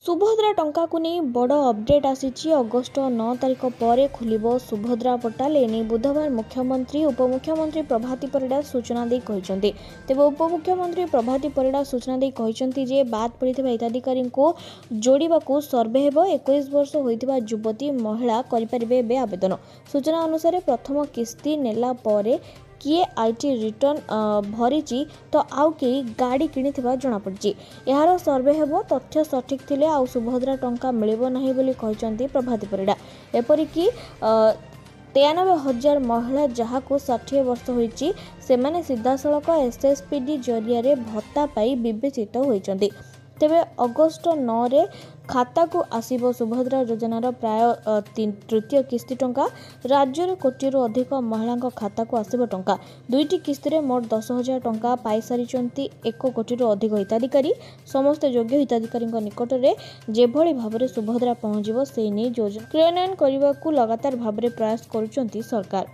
सुभद्रा टंका को नहीं बड़ अपडेट आसी अगस्ट 9 तारिख पर खुलिब सुभद्रा पोर्टाल एने बुधवार मुख्यमंत्री उपमुख्यमंत्री प्रभाती परिड़ा सूचना दे कहते। तेज उपमुख्यमंत्री प्रभाती परिड़ा सूचना दे कहते जे बाद पड़ता हिताधिकारी को जोड़ा सर्वे हेब 21 वर्ष होता युवती महिला करें आवेदन। सूचना अनुसार प्रथम किस्ती नेला परे किए आईटी रिटर्न भरी तो आउ कई गाड़ी किणी जमापड़ी यार सर्वे हेब तथ्य सठिक थिले आउ सुभद्रा टंका मिलिबो नाही बोली कहचंती प्रभाती परिड़ा। एपरिकी 93,000 महिला जहाँ को 60 वर्ष होईची सेमाने सीधासलख एसएसपीडी जरिया भत्ता पाई विवेचित होईचंती। तेबे अगस्ट 9 रे खाता को आसीबो सुभद्रा योजनार प्राय तृतीय किस्ती टंका। राज्य में कोटी अधिक महिला खाता को आसीबो टंका। दुईटी किस्ती रे मोट 10,000 टंका पाई सारिचंती 1 कोटी अधिक हिताधिकारी। समस्त योग्य हिताधिकारी निकट में जेभली भाव सुभद्रा पहुंचबो से नहीं योजना क्रियान्वयन करने को लगातार भाव प्रयास करुचंती सरकार।